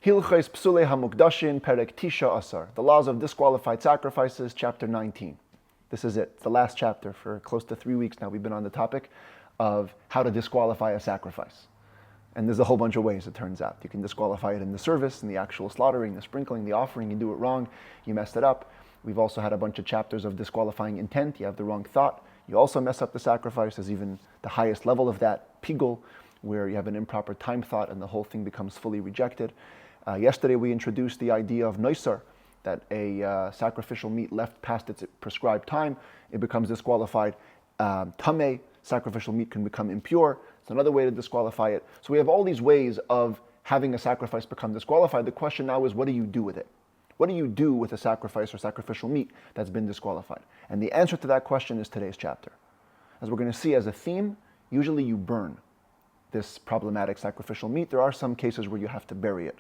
Hilchos Pesulei Hamukdashin Perek Tisha Asar. The laws of disqualified sacrifices, chapter 19. This is it. It's the last chapter. For close to 3 weeks now we've been on the topic of how to disqualify a sacrifice. And there's a whole bunch of ways, it turns out. You can disqualify it in the service, in the actual slaughtering, the sprinkling, the offering. You do it wrong, you messed it up. We've also had a bunch of chapters of disqualifying intent. You have the wrong thought, you also mess up the sacrifice. There's even the highest level of that, pigul, where you have an improper time thought and the whole thing becomes fully rejected. Yesterday we introduced the idea of noisar, that a sacrificial meat left past its prescribed time, it becomes disqualified. Tameh, sacrificial meat can become impure. It's another way to disqualify it. So we have all these ways of having a sacrifice become disqualified. The question now is, what do you do with it? What do you do with a sacrifice or sacrificial meat that's been disqualified? And the answer to that question is today's chapter. As we're going to see as a theme, usually you burn this problematic sacrificial meat. There are some cases where you have to bury it.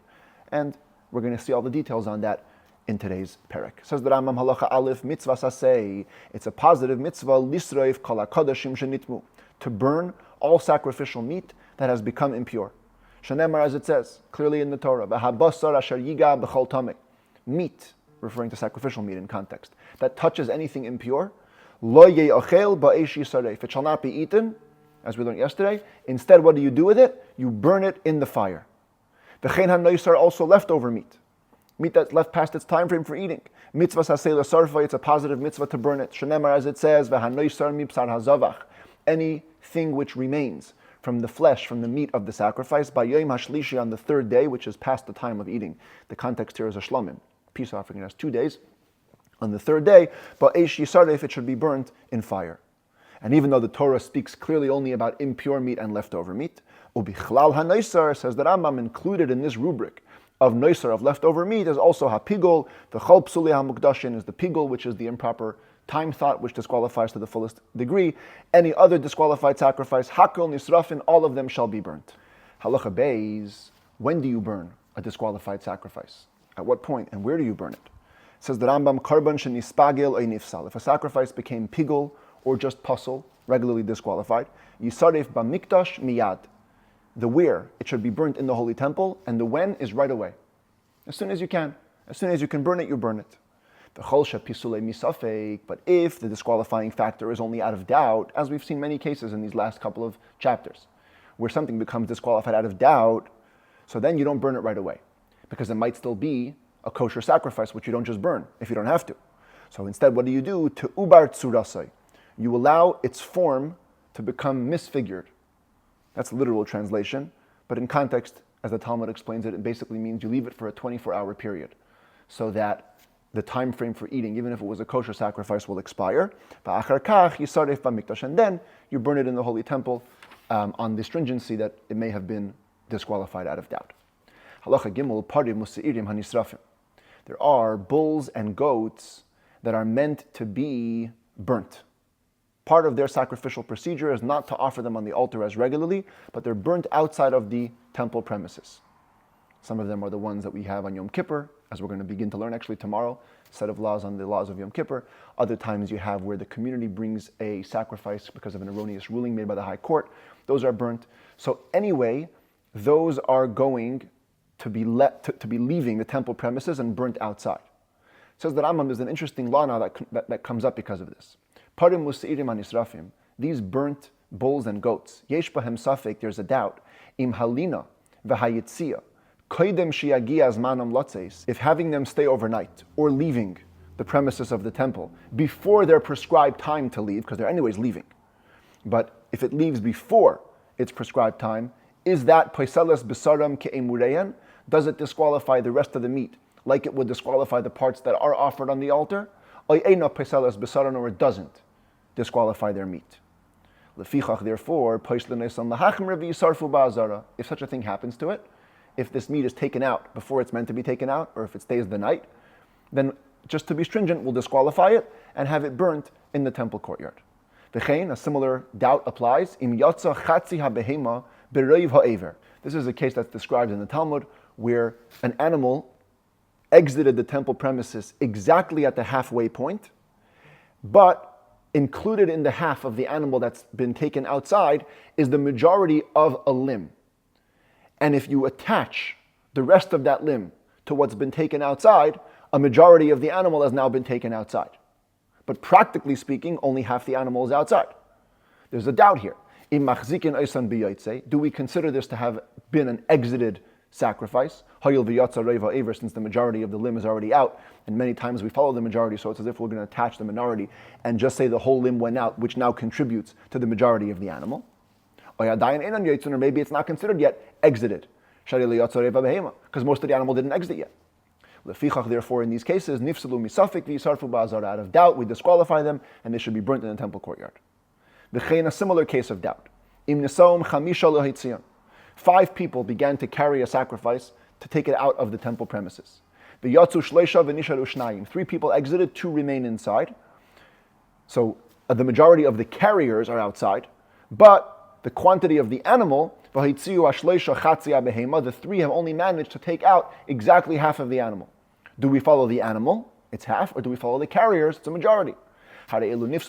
And we're going to see all the details on that in today's perek. Says the Rambam, halacha aleph, mitzvah sasei. It's a positive mitzvah, lisroif kol hakodashim shenitmu, to burn all sacrificial meat that has become impure. Shenemar, as it says clearly in the Torah, v'habasar asher yiga b'chol tameh, meat, referring to sacrificial meat in context, that touches anything impure, lo ye'ochel ba'esh yisaref, it shall not be eaten, as we learned yesterday. Instead, what do you do with it? You burn it in the fire. V'chein ha'noisar, also leftover meat that's left past its time frame for eating. Mitzvah sasei l'sarfa, it's a positive mitzvah to burn it. Shenemar, as it says, v'hanoisar mipsar hazavach, anything which remains from the flesh, from the meat of the sacrifice, by yom hashlishi, on the third day, which is past the time of eating. The context here is a shlamim, peace offering. It has 2 days. On the third day, ba'esh yisaref, it should be burnt in fire. And even though the Torah speaks clearly only about impure meat and leftover meat, ubichlal hanoisar, says the Rambam, included in this rubric of noisar, of leftover meat, is also hapigul. The chol pesulei hamukdashin is the pigul, which is the improper time thought, which disqualifies to the fullest degree. Any other disqualified sacrifice, hakol nisrafin, all of them shall be burnt. Halacha beis, when do you burn a disqualified sacrifice? At what point and where do you burn it? It says the Rambam, karban shenispagil oy nifsal. If a sacrifice became pigul or just pasul, regularly disqualified, yisaref b'mikdash miyad. The where, it should be burnt in the holy temple, and the when is right away. As soon as you can. As soon as you can burn it, you burn it. But if the disqualifying factor is only out of doubt, as we've seen many cases in these last couple of chapters, where something becomes disqualified out of doubt, so then you don't burn it right away, because it might still be a kosher sacrifice, which you don't just burn if you don't have to. So instead, what do? To ubar tsurasai, you allow its form to become misfigured. That's a literal translation, but in context, as the Talmud explains it, it basically means you leave it for a 24-hour period, so that the time frame for eating, even if it was a kosher sacrifice, will expire. And then you burn it in the holy temple on the stringency that it may have been disqualified out of doubt. Halacha gimel parim museirim hanisrafim. There are bulls and goats that are meant to be burnt. Part of their sacrificial procedure is not to offer them on the altar as regularly, but they're burnt outside of the temple premises. Some of them are the ones that we have on Yom Kippur, as we're going to begin to learn actually tomorrow, set of laws on the laws of Yom Kippur. Other times you have where the community brings a sacrifice because of an erroneous ruling made by the high court. Those are burnt. So anyway, those are going to be leaving the temple premises and burnt outside. It says that Rambam, is an interesting law now that comes up because of this. Parim museirim hanisrafim, these burnt bulls and goats, yesh bahem safek, there's a doubt, im halina v'hayitzia, koidem shiagia zmanam lotzeis, if having them stay overnight or leaving the premises of the temple before their prescribed time to leave, because they're anyways leaving, but if it leaves before its prescribed time, is that paiseles besaram ke'emureyan? Does it disqualify the rest of the meat like it would disqualify the parts that are offered on the altar? Or it doesn't disqualify their meat. Therefore, if such a thing happens to it, if this meat is taken out before it's meant to be taken out, or if it stays the night, then just to be stringent, we'll disqualify it and have it burnt in the temple courtyard. A similar doubt applies. This is a case that's described in the Talmud where an animal exited the temple premises exactly at the halfway point, but included in the half of the animal that's been taken outside is the majority of a limb. And if you attach the rest of that limb to what's been taken outside, a majority of the animal has now been taken outside. But practically speaking, only half the animal is outside. There's a doubt here. Do we consider this to have been an exited sacrifice? Since the majority of the limb is already out, and many times we follow the majority, so it's as if we're going to attach the minority and just say the whole limb went out, which now contributes to the majority of the animal. Or maybe it's not considered yet exited, because most of the animal didn't exit yet. Therefore, in these cases, out of doubt, we disqualify them, and they should be burnt in the temple courtyard. A similar case of doubt. 5 people began to carry a sacrifice to take it out of the temple premises. 3 people exited, 2 remain inside. So the majority of the carriers are outside, but the quantity of the animal, the 3 have only managed to take out exactly half of the animal. Do we follow the animal? It's half. Or do we follow the carriers? It's a majority. This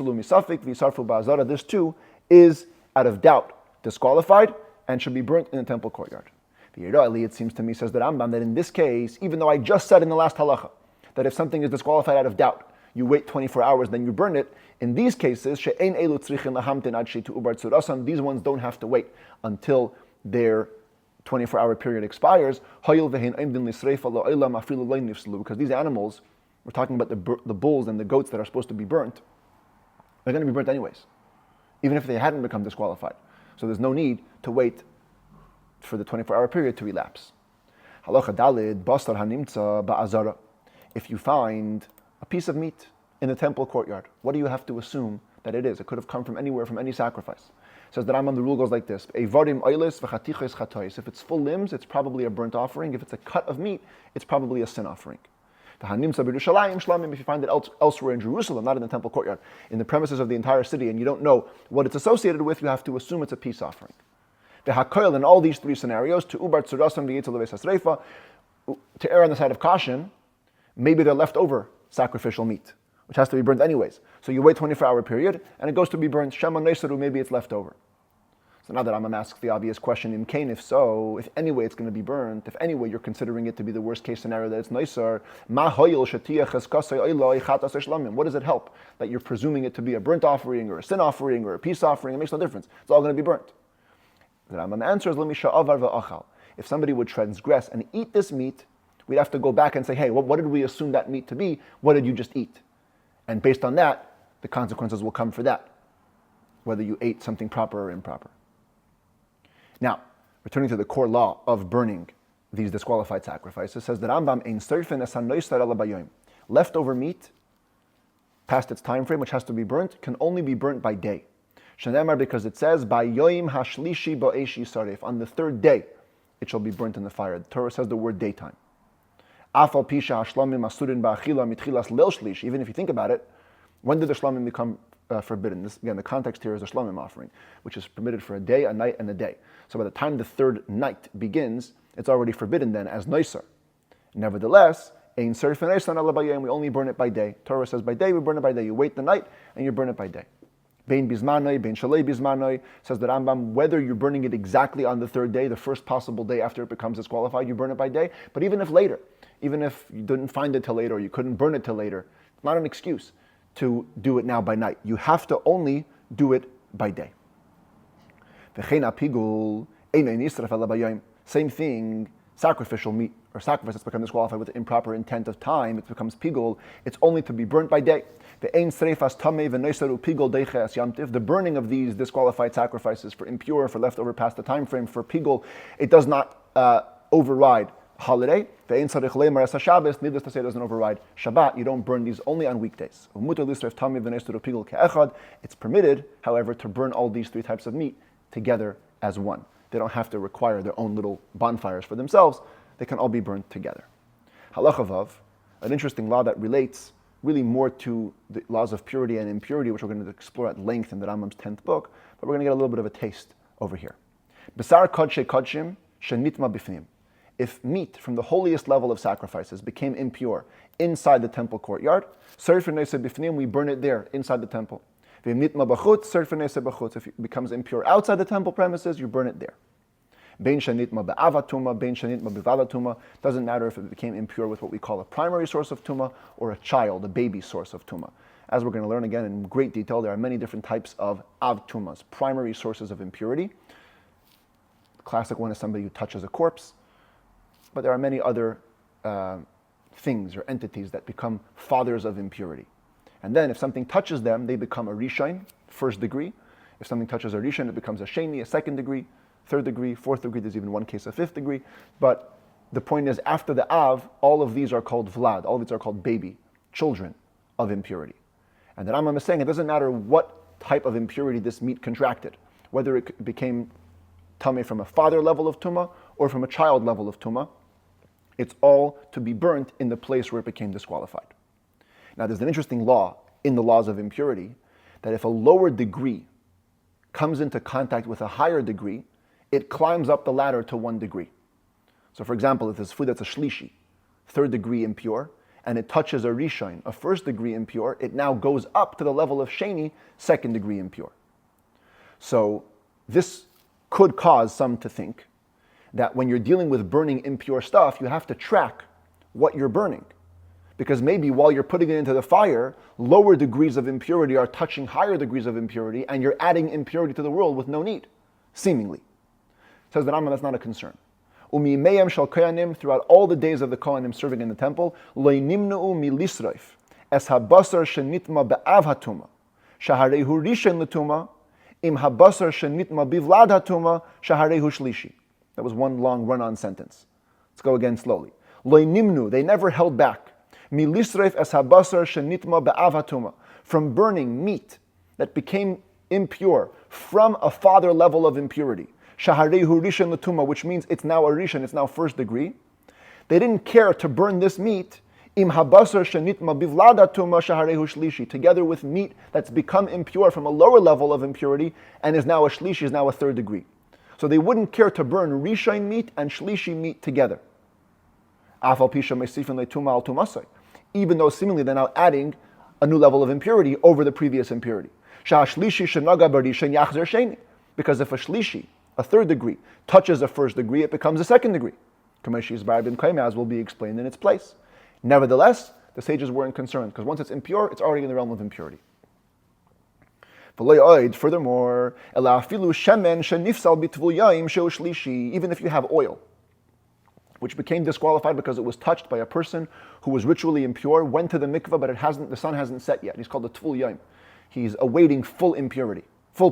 too is out of doubt, disqualified, and should be burnt in the temple courtyard. It seems to me, says the Rambam, that in this case, even though I just said in the last halacha that if something is disqualified out of doubt, you wait 24 hours, then you burn it. In these cases, these ones don't have to wait until their 24-hour period expires, because these animals, we're talking about the bulls and the goats that are supposed to be burnt, they're going to be burnt anyways, even if they hadn't become disqualified. So there's no need to wait for the 24-hour period to elapse. If you find a piece of meat in the temple courtyard, what do you have to assume that it is? It could have come from anywhere, from any sacrifice. It says that the rule goes like this. If it's full limbs, it's probably a burnt offering. If it's a cut of meat, it's probably a sin offering. If you find it elsewhere in Jerusalem, not in the temple courtyard, in the premises of the entire city, and you don't know what it's associated with, you have to assume it's a peace offering. In all these 3 scenarios, to err on the side of caution, maybe they're leftover sacrificial meat, which has to be burnt anyways. So you wait 24-hour period, and it goes to be burnt. Shema Neisaru, maybe it's left over. So now that I'm going to ask the obvious question, in Cain, if so, if anyway it's going to be burnt, if anyway you're considering it to be the worst case scenario that it's Neisar, what does it help that you're presuming it to be a burnt offering, or a sin offering, or a peace offering? It makes no difference. It's all going to be burnt. The Rambam answers, if somebody would transgress and eat this meat, we'd have to go back and say, hey, what did we assume that meat to be? What did you just eat? And based on that, the consequences will come for that, whether you ate something proper or improper. Now, returning to the core law of burning these disqualified sacrifices, says that Rambam ein serfen es hanoisar ela bayoim. Leftover meat, past its time frame, which has to be burnt, can only be burnt by day. Shenemar, because it says, bayoim hashlishi bo'esh yisaref. On the 3rd day, it shall be burnt in the fire. The Torah says the word daytime. Afal pisha hashlamim asurin ba'achila mitchilas leil shlish. Even if you think about it, when did the shlamim become forbidden? This, again, the context here is a shlamim offering, which is permitted for a day, a night, and a day. So by the time the 3rd night begins, it's already forbidden then as noisar. Nevertheless, ein serfen esan ala bayim, we only burn it by day. Torah says by day, we burn it by day. You wait the night, and you burn it by day. Bein bizmanoi, bein shalei bizmanoi, says the Rambam, whether you're burning it exactly on the 3rd day, the first possible day after it becomes disqualified, you burn it by day. But even if later, even if you didn't find it till later, or you couldn't burn it till later, it's not an excuse to do it now by night. You have to only do it by day. Same thing, sacrificial meat or sacrifice that's become disqualified with the improper intent of time, it becomes pigul, it's only to be burnt by day. The burning of these disqualified sacrifices for impure, for leftover past the time frame, for pigul, it does not override holiday. Needless to say, it doesn't override Shabbat. You don't burn these only on weekdays. It's permitted, however, to burn all these 3 types of meat together as one. They don't have to require their own little bonfires for themselves. They can all be burnt together. Halacha vav, an interesting law that relates really more to the laws of purity and impurity, which we're going to explore at length in the Rambam's 10th book, but we're going to get a little bit of a taste over here. Besar kodshe kodshim shenitma bifnim. If meat from the holiest level of sacrifices became impure inside the temple courtyard, we burn it there, inside the temple. If it becomes impure outside the temple premises, you burn it there. Bein shenitma be'avatuma, bein shenitma be'vavatuma. Doesn't matter if it became impure with what we call a primary source of tuma or a child, a baby source of tuma. As we're going to learn again in great detail, there are many different types of av tumas, primary sources of impurity. The classic one is somebody who touches a corpse, but there are many other things or entities that become fathers of impurity. And then if something touches them, they become a rishon, first degree. If something touches a rishon, it becomes a sheni, a second degree, third degree, fourth degree. There's even one case of fifth degree. But the point is, after the av, all of these are called vlad. All of these are called baby, children of impurity. And the Rambam is saying it doesn't matter what type of impurity this meat contracted, whether it became tameh from a father level of tuma or from a child level of tuma. It's all to be burnt in the place where it became disqualified. Now, there's an interesting law in the laws of impurity that if a lower degree comes into contact with a higher degree, it climbs up the ladder to 1 degree. So, for example, if there's food that's a shlishi, third degree impure, and it touches a rishon, a first degree impure, it now goes up to the level of sheni, second degree impure. So, this could cause some to think that when you're dealing with burning impure stuff, you have to track what you're burning. Because maybe while you're putting it into the fire, lower degrees of impurity are touching higher degrees of impurity, and you're adding impurity to the world with no need, seemingly. Says the Rambam, that's not a concern. U'mi'meyem shel kohanim, throughout all the days of the kohanim serving in the temple, lo nimnu milisreif es habasar shenitma be'av hatuma, shaharehu rishon l'tuma, im habasar shenitma bivlad hatuma, shaharehu shlishi. That was one long run-on sentence. Let's go again slowly. Lo nimnu, they never held back. Milisreif es habasar shenitma be'av hatuma, from burning meat that became impure from a father level of impurity. Shaharehu rishon l'tuma, which means it's now a rishon, it's now first degree. They didn't care to burn this meat im habasar shenitma bivlad hatuma shaharehu shlishi, together with meat that's become impure from a lower level of impurity and is now a shlishi, is now a third degree. So they wouldn't care to burn rishon meat and shlishi meat together. Afal pisha meisifin le'tuma al tumasai, even though seemingly they're now adding a new level of impurity over the previous impurity. Shahashlishi shenaga barishin yachzer sheni, because if a shlishi, a third degree, touches a first degree, it becomes a second degree. As will be explained in its place. Nevertheless, the sages weren't concerned, because once it's impure, it's already in the realm of impurity. Furthermore, even if you have oil, which became disqualified because it was touched by a person who was ritually impure, went to the mikveh, but the sun hasn't set yet. He's called the tvul yom. He's awaiting full purity. So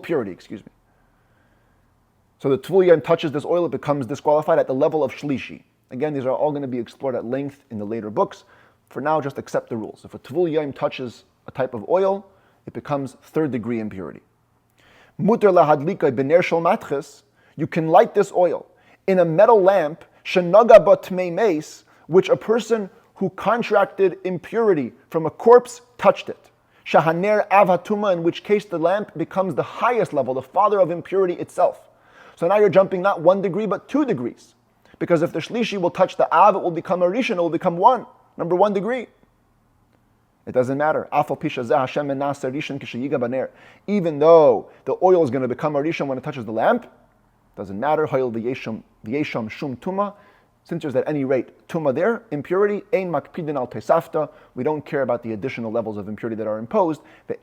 the tvul yom touches this oil, it becomes disqualified at the level of shlishi. Again, these are all going to be explored at length in the later books. For now, just accept the rules. If a tvul yom touches a type of oil, it becomes third degree impurity. Muter lahadlika b'ner shel matches, you can light this oil in a metal lamp, shenaga batmei meis, which a person who contracted impurity from a corpse touched it. Shahaner avatuma, in which case the lamp becomes the highest level, the father of impurity itself. So now you're jumping not 1 degree, but 2 degrees. Because if the shlishi will touch the av, it will become a rishon, it will become 1 degree. It doesn't matter. Even though the oil is going to become a rishon when it touches the lamp, doesn't matter. Shum tuma. Since there's at any rate tuma there, impurity, ein makpidin al tesafta. We don't care about the additional levels of impurity that are imposed. All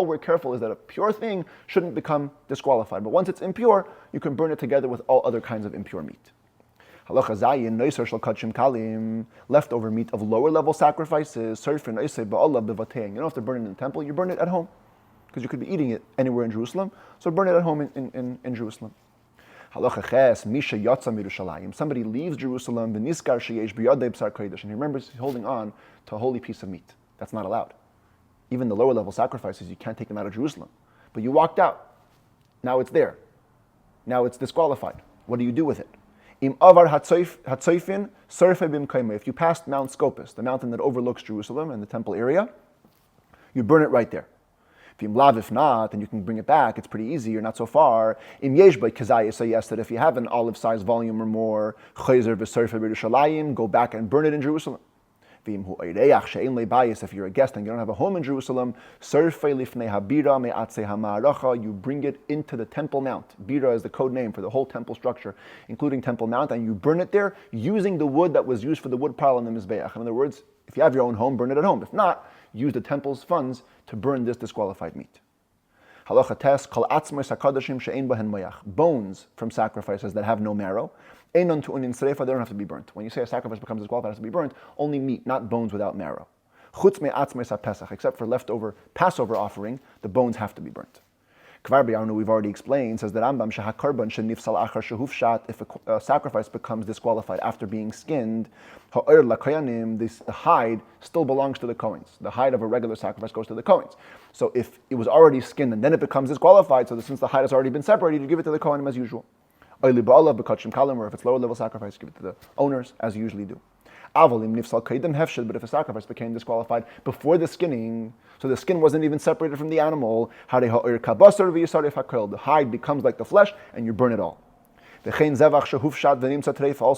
we're careful is that a pure thing shouldn't become disqualified. But once it's impure, you can burn it together with all other kinds of impure meat. Leftover meat of lower level sacrifices. You don't have to burn it in the temple, you burn it at home. Because you could be eating it anywhere in Jerusalem, so burn it at home in Jerusalem. Somebody leaves Jerusalem, and he remembers he's holding on to a holy piece of meat. That's not allowed. Even the lower level sacrifices, you can't take them out of Jerusalem. But you walked out. Now it's there. Now it's disqualified. What do you do with it? If you passed Mount Scopus, the mountain that overlooks Jerusalem and the temple area, you burn it right there. If not, then you can bring it back. It's pretty easy. You're not so far. So yes, that if you have an olive-sized volume or more, go back and burn it in Jerusalem. If you're a guest and you don't have a home in Jerusalem, you bring it into the Temple Mount. Bira is the code name for the whole temple structure, including Temple Mount, and you burn it there using the wood that was used for the wood pile in the Mizbeach. In other words, if you have your own home, burn it at home. If not, use the temple's funds to burn this disqualified meat. Halacha tes, kol atzmos hakadashim she'ein bahen moyach. Bones from sacrifices that have no marrow. Einon tu'unin sreifa, they don't have to be burnt. When you say a sacrifice becomes disqualified, it has to be burnt, only meat, not bones without marrow. Chutz me atzmos ha-pesach, except for leftover Passover offering, the bones have to be burnt. Kvar b'yarnu, we've already explained, says that Rambam shehakarban shenifsal achar shehufshat, if a sacrifice becomes disqualified after being skinned, ha'er lakayanim, the hide still belongs to the Kohanes. The hide of a regular sacrifice goes to the Kohanes. So if it was already skinned and then it becomes disqualified, so that since the hide has already been separated, you give it to the Kohanim as usual. Or if it's lower level sacrifice, give it to the owners as you usually do. But if a sacrifice became disqualified before the skinning, so the skin wasn't even separated from the animal, the hide becomes like the flesh and you burn it all. Also,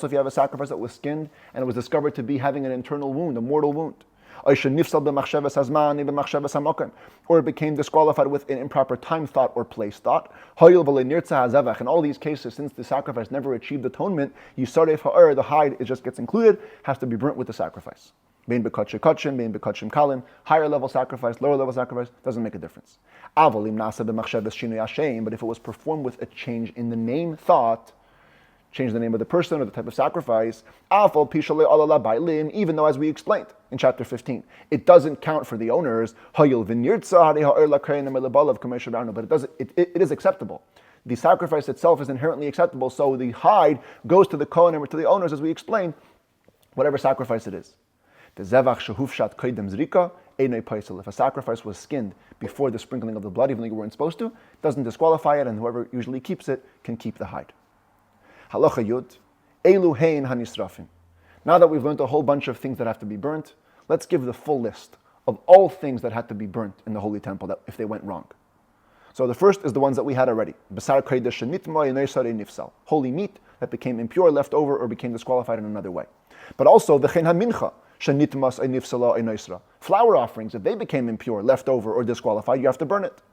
if you have a sacrifice that was skinned and it was discovered to be having an internal wound, a mortal wound, or it became disqualified with an improper time thought or place thought. In all these cases, since the sacrifice never achieved atonement, the hide, it just gets included, has to be burnt with the sacrifice. Higher level sacrifice, lower level sacrifice, doesn't make a difference. But if it was performed with a change in the name thought, change the name of the person or the type of sacrifice, even though, as we explained in chapter 15, it doesn't count for the owners, but it is acceptable. The sacrifice itself is inherently acceptable, so the hide goes to the Kohen or to the owners, as we explained, whatever sacrifice it is. If a sacrifice was skinned before the sprinkling of the blood, even though you weren't supposed to, it doesn't disqualify it, and whoever usually keeps it can keep the hide. Halacha Yud, Elu Hein Hanisrafim. Now that we've learned a whole bunch of things that have to be burnt, let's give the full list of all things that had to be burnt in the Holy Temple that if they went wrong. So the first is the ones that we had already. Basar Kodesh Shenitma Yneisare Nifsal. Holy meat that became impure, left over, or became disqualified in another way. But also the Chen HaMincha Shenitmas Nifsala Yneisra. Flour offerings, if they became impure, left over, or disqualified, you have to burn it.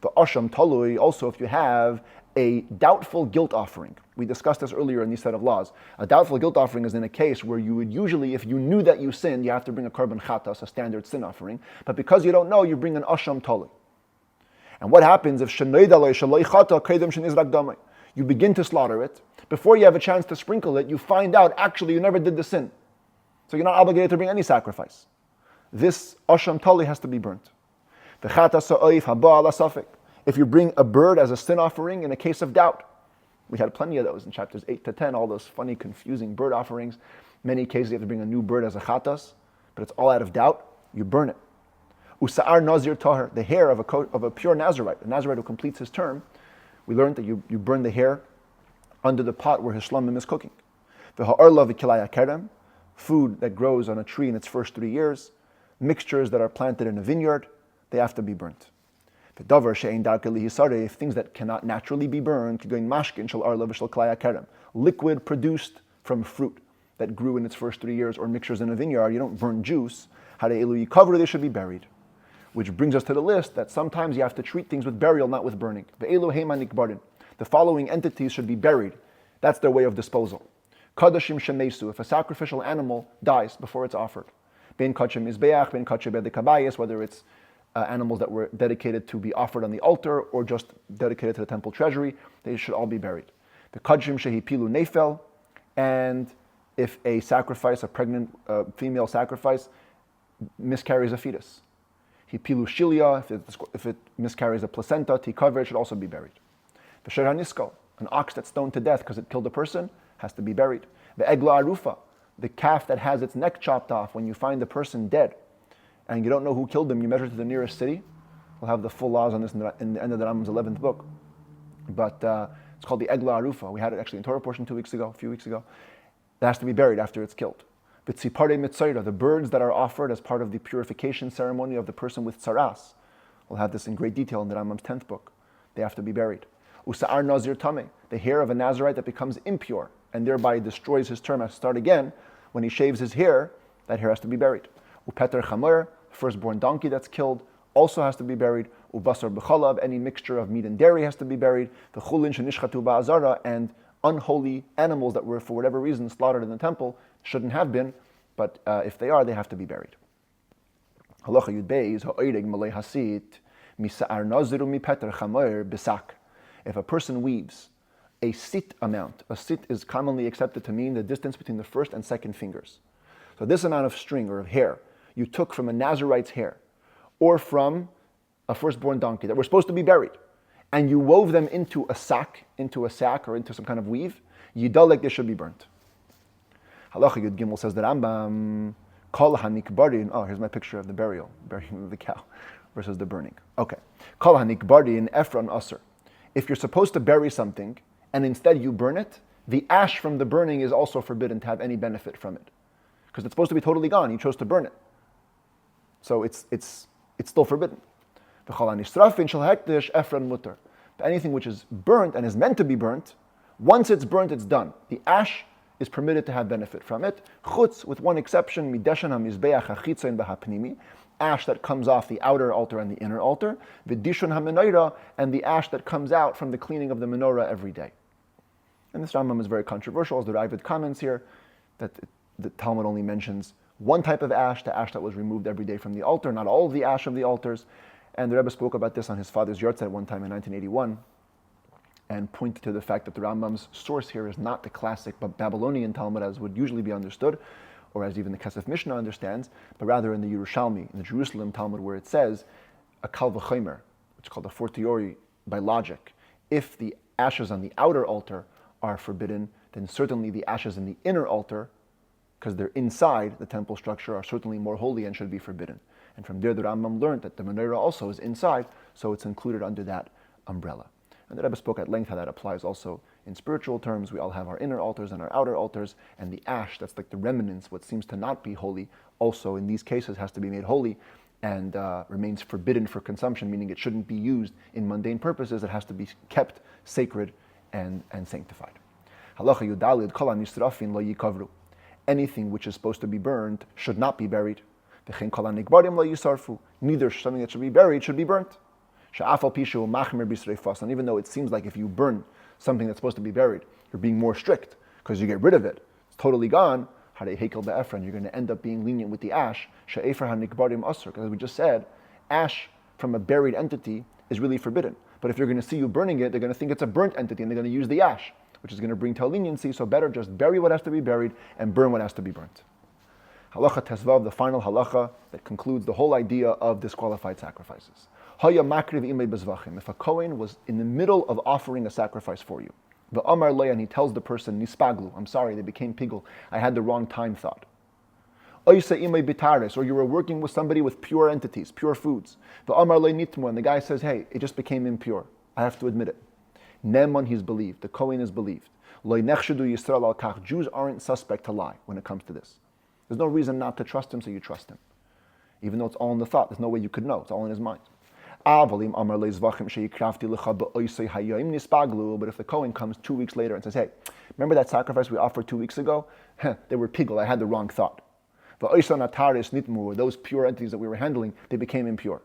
The Asham Talui, also if you have a doubtful guilt offering. We discussed this earlier in these set of laws. A doubtful guilt offering is in a case where you would usually, if you knew that you sinned, you have to bring a korban chatas, a standard sin offering. But because you don't know, you bring an asham tali. And what happens if you begin to slaughter it, before you have a chance to sprinkle it, you find out actually you never did the sin. So you're not obligated to bring any sacrifice. This asham tali has to be burnt. If you bring a bird as a sin offering in a case of doubt, we had plenty of those in chapters 8 to 10, all those funny, confusing bird offerings. Many cases you have to bring a new bird as a chatas, but it's all out of doubt, you burn it. Usa'ar nazir tahar, the hair of a pure Nazirite, a Nazirite who completes his term, we learned that you burn the hair under the pot where his shlomim is cooking. The ha'arla v'kilaya kerem, food that grows on a tree in its first 3 years, mixtures that are planted in a vineyard, they have to be burnt. If things that cannot naturally be burned, liquid produced from fruit that grew in its first 3 years, or mixtures in a vineyard, you don't burn juice. They should be buried. Which brings us to the list that sometimes you have to treat things with burial, not with burning. The following entities should be buried. That's their way of disposal. Kadashim shemesu, if a sacrificial animal dies before it's offered. Ben kachim izbeach, ben kachim bedekabayis, whether it's animals that were dedicated to be offered on the altar or just dedicated to the temple treasury, they should all be buried. The kachim shehi pilu nefel, and if a sacrifice, a pregnant female sacrifice, miscarries a fetus. Hipilu shilia, if it miscarries a placenta, tikaver, it should also be buried. The sher haniskal, an ox that's stoned to death because it killed a person, has to be buried. The egla arufa, the calf that has its neck chopped off when you find the person dead, and you don't know who killed them, you measure to the nearest city. We'll have the full laws on this in the end of the Rambam's 11th book. But it's called the Egla Arufa. We had it actually in Torah portion a few weeks ago. It has to be buried after it's killed. The tzipare mitzayra, the birds that are offered as part of the purification ceremony of the person with tsaras. We'll have this in great detail in the Rambam's 10th book. They have to be buried. Usa'ar nazir tameh, the hair of a Nazirite that becomes impure and thereby destroys his term, has to start again. When he shaves his hair, that hair has to be buried. Upeter chamer, firstborn donkey that's killed, also has to be buried. Ubasar b'chalav, any mixture of meat and dairy has to be buried. The chulin shenishchatu ba'azara, and unholy animals that were for whatever reason slaughtered in the temple shouldn't have been, but if they are, they have to be buried. Halacha Yud Beis ha'oireg malei hasit misa'ar naziru mipeter chamer b'sak. If a person weaves a sit amount, a sit is commonly accepted to mean the distance between the first and second fingers. So this amount of string or of hair you took from a Nazarite's hair or from a firstborn donkey that were supposed to be buried, and you wove them into a sack or into some kind of weave, yidalek, they should be burnt. Halacha Yud Gimel says that Rambam, kol hanikbarin, here's my picture of the burying of the cow versus the burning. Okay. Kol hanikbarin efron aser. If you're supposed to bury something and instead you burn it, the ash from the burning is also forbidden to have any benefit from it. Because it's supposed to be totally gone, you chose to burn it. So it's still forbidden. Anything which is burnt and is meant to be burnt, once it's burnt, it's done. The ash is permitted to have benefit from it. Chutz, with one exception, ash that comes off the outer altar and the inner altar, v'dishon ha-menorah, and the ash that comes out from the cleaning of the menorah every day. And this Rambam is very controversial, as the Rabbi comments here, that the Talmud only mentions one type of ash, the ash that was removed every day from the altar, not all of the ash of the altars. And the Rebbe spoke about this on his father's yahrzeit at one time in 1981, and pointed to the fact that the Rambam's source here is not the classic Babylonian Talmud as would usually be understood, or as even the Kesef Mishnah understands, but rather in the Yerushalmi, in the Jerusalem Talmud, where it says a kal v'chomer, which is called a fortiori by logic. If the ashes on the outer altar are forbidden, then certainly the ashes in the inner altar, because they're inside the temple structure, are certainly more holy and should be forbidden. And from there, the Rambam learned that the menorah also is inside, so it's included under that umbrella. And the Rebbe spoke at length how that applies also in spiritual terms. We all have our inner altars and our outer altars, and the ash, that's like the remnants, what seems to not be holy, also in these cases has to be made holy and remains forbidden for consumption, meaning it shouldn't be used in mundane purposes. It has to be kept sacred and sanctified. Halacha Yudalid kol hanisrafin lo yikavru. Anything which is supposed to be burned should not be buried. Neither something that should be buried should be burnt. And even though it seems like if you burn something that's supposed to be buried, you're being more strict because you get rid of it, it's totally gone, you're going to end up being lenient with the ash. Because as we just said, ash from a buried entity is really forbidden. But if you're going to see you burning it, they're going to think it's a burnt entity and they're going to use the ash, which is going to bring to leniency, so better just bury what has to be buried and burn what has to be burnt. Halacha Tesvav, the final halacha that concludes the whole idea of disqualified sacrifices. Haya makriv imei bezvachim. If a Kohen was in the middle of offering a sacrifice for you, the Amar Lei, and he tells the person, Nispaglu, I'm sorry, they became pigul, I had the wrong time thought. Oysa imei bitaris, or you were working with somebody with pure entities, pure foods. The Amar Lei nitmu, and the guy says, hey, it just became impure. I have to admit it. Neman, he's believed. The Kohen is believed. Loi nechshedu Yisrael al kach. Jews aren't suspect to lie when it comes to this. There's no reason not to trust him, so you trust him. Even though it's all in the thought, there's no way you could know. It's all in his mind. But if the Kohen comes 2 weeks later and says, hey, remember that sacrifice we offered 2 weeks ago? They were pigul, I had the wrong thought. Those pure entities that we were handling, they became impure.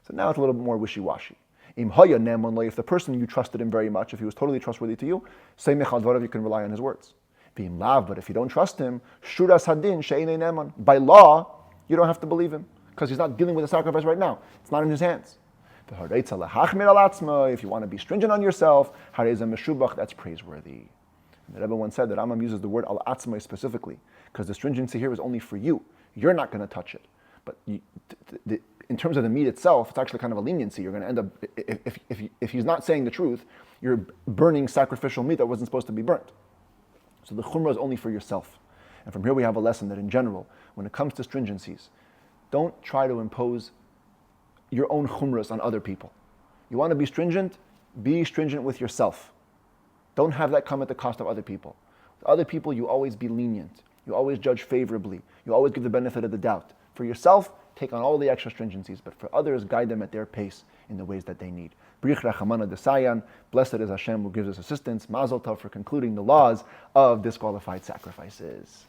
So now it's a little bit more wishy-washy. If the person you trusted him very much, if he was totally trustworthy to you, you can rely on his words. But if you don't trust him, by law, you don't have to believe him, because he's not dealing with a sacrifice right now. It's not in his hands. If you want to be stringent on yourself, that's praiseworthy. The Rebbe once said that Rambam uses the word al atzmai specifically, because the stringency here is only for you. You're not going to touch it. But in terms of the meat itself, it's actually kind of a leniency. You're going to end up, if he's not saying the truth, you're burning sacrificial meat that wasn't supposed to be burnt. So the chumrah is only for yourself. And from here we have a lesson that in general, when it comes to stringencies, don't try to impose your own chumras on other people. You want to be stringent with yourself. Don't have that come at the cost of other people. With other people, you always be lenient. You always judge favorably. You always give the benefit of the doubt. For yourself, take on all the extra stringencies, but for others, guide them at their pace in the ways that they need. Brich Rachamana Desayan, blessed is Hashem who gives us assistance. Mazel Tov for concluding the laws of disqualified sacrifices.